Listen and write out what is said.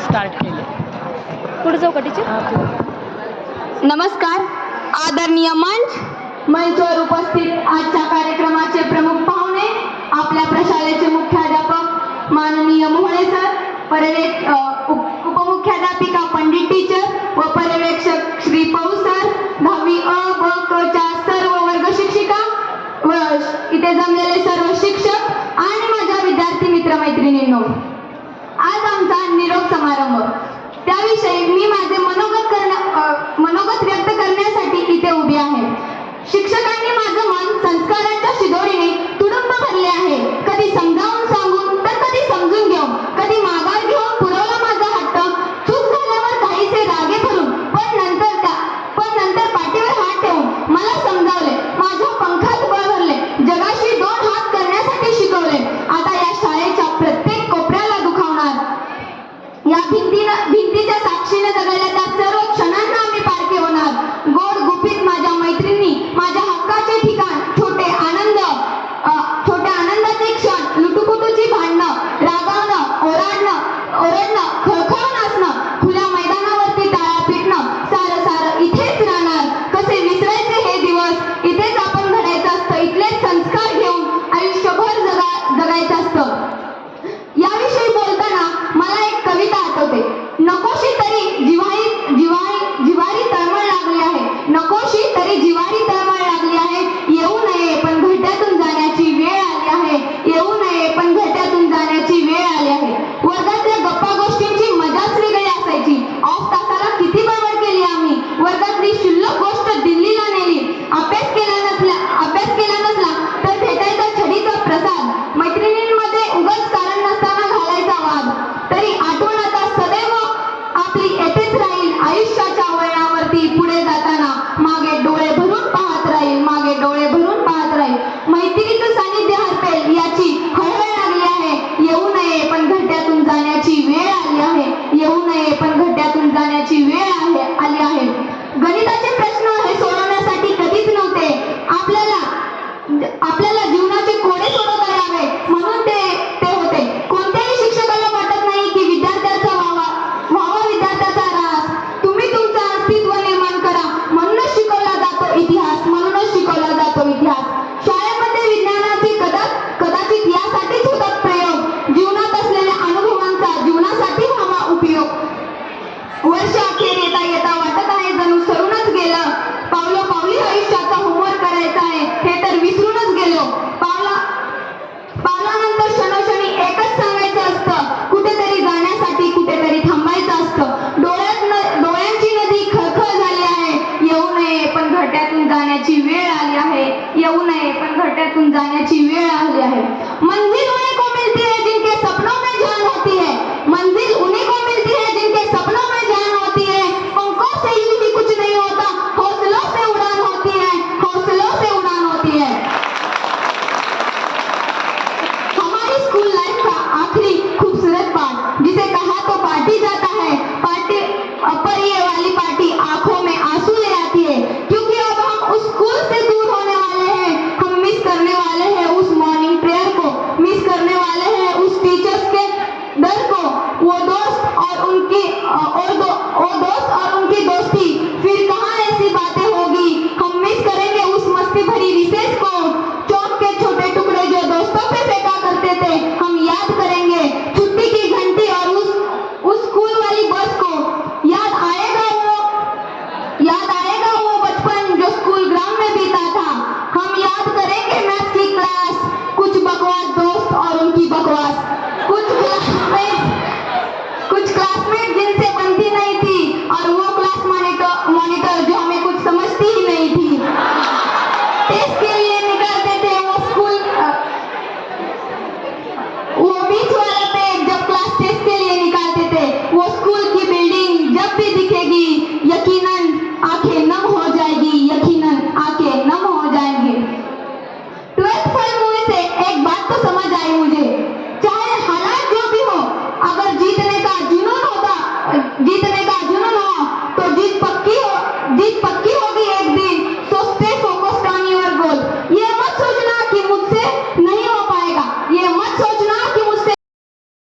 Start केले. पुढे जाऊ का टीचर? नमस्कार आदरणीय मंचवर उपस्थित आजच्या कार्यक्रमाचे प्रमुख पाहुणे, आपल्या प्रशालेचे मुख्याध्यापक माननीय मोहळे सर, उपमुख्याध्यापिका पंडित टीचर व पर्यवेक्षक श्री पौ सर, 10वी अ ब क च्या सर्व वर्ग शिक्षिका व इथे जमलेले सर्व शिक्षक आणि माझ्या विद्यार्थी मित्रमैत्रिणींनो, आज आमचा निरोप समारंभ, त्याविषयी मी माझे मनोगत व्यक्त करण्यासाठी इथे उभी आहे. शिक्षकांनी माझं मन संस्कारांच्या शिदोरीने तुडुंब भरले आहे. कधी समजावून सांगून तर कधी समजून घेऊन, कधी माघार घेऊन पुरवला माझा हट्ट, चूक झाल्यावर काहीसे रागे भरून, पण नंतर पाठीवर हात ठेवून मला समजावले, माझ्या पंखात बळ भरले, जगाशी 2 हात करण्यासाठी शिकवले. आता या शाळेच्या प्रत्येक कोपऱ्याला दुखावणार, या भिंतीच्या साक्षीने जगलेल्या त्या सर्व क्षणांना आम्ही पारखे होणार. गोड गुपित माझ्या मैत्रिणी, माझ्या हक्काचे ठिकाण, छोटे आनंदाचे क्षण, लुटुपुटूची भांडणं, रागावणं, ओरडणं, खळखळून असणं, खुल्या मैदानावरती टाळ्या पिटणं, सारं इथेच राहणार. कसे विसरायचे हे दिवस? इथेच आपण घडायचं असतं, इथलेच संस्कार घेऊन आयुष्यभर जगायचं असतं. याविषयी बोलताना मला एक कविता आठवते. नकोशी तरी जिवारी तळमळ लागली आहे, नकोशी तरी जिवारी तळमळ लागली आहे, येऊ नये पण घरट्यातून जाण्याची वेळ आली आहे, येऊ नये पण घरट्यातून जाण्याची वेळ आली आहे. वर्गातल्या गप्पा गोष्टींची मजाच वेगळी असायची. ऑफ तासाला किती बडबड केली आम्ही, वर्गातली क्षुल्लक गोष्ट दिल्लीला नेली. अभ्यास केला नसला तर भेटायचा छडीचा प्रसाद, मैत्रिणींमध्ये उगाच कारण नसताना घालायचा वाद. तरी आठवण आता सदैव आपली येथेच राहील. आयुष्याच्या वळणावरती पुढे जाताना मागे डोळे भरून पाहत राहील, मागे डोळे भरून पाहत राहील. मैत्रीचं सानिध्य हरपेल याची हळहळ लागली आहे, येऊ नये पण घरट्यातून जाण्याची वेळ आली आहे, येऊ नये पण घरट्यातून जाण्याची वेळ आली आहे. गणिताचे प्रश्न हे सोडवण्यासाठी कधीच नव्हते. आपल्याला जीवनाचे कोडे सोडवता यावे म्हणून ते होते. कोणत्याही शिक्षकाला वाटत नाही की विद्यार्थ्याचा व्हावा विद्यार्थ्याचा रास. तुम्ही तुमचं अस्तित्व निर्माण करा म्हणूनच शिकवला जातो इतिहास, म्हणूनच शिकवला जातो इतिहास. शाळेमध्ये विज्ञानाचे कदाचित यासाठीच होतात प्रयोग, जीवनात असलेल्या अनुभवांचा जीवनासाठी व्हावा उपयोग. वर्ष अखेर येता वाटत आहे जणू सरूनच गेलं. पावली आयुष्याचा होमवर्क करायचा आहे हे तर विसरूनच गेलो. पावलानंतर क्षणोक्षणी एकच सांगायचं असतं, कुठेतरी जाण्यासाठी कुठेतरी थांबायचं असतं. डोळ्यांची नदी खळखळ झाली आहे, येऊ नये पण घरट्यातून जाण्याची वेळ आली आहे, येऊ नये पण घरट्यातून जाण्याची वेळ आली आहे. मंजिल उन्हीं को मिलती है जिनके सपनों में जान होती है, मंजिल उन्हीं को मिलती है जिनके सपनों में जान होती है. पंखों से ही कुछ नहीं होता, हौसलों से उड़ान होती है, हौसलों से उड़ान होती है. हमारी स्कूल लाइफ का आखिरी खूबसूरत पार्ट, जिसे कहा तो पार्टी जाता है, पर ये वाली पार्टी आंखों में आंसू ले आती है, क्योंकि अब हम उस स्कूल से दूर होने वाले हैं. हम मिस करने वाले हैं उस मॉर्निंग प्रेयर को, मिस करने वाले हैं उस टीचर्स के डर को, वो दोस्त और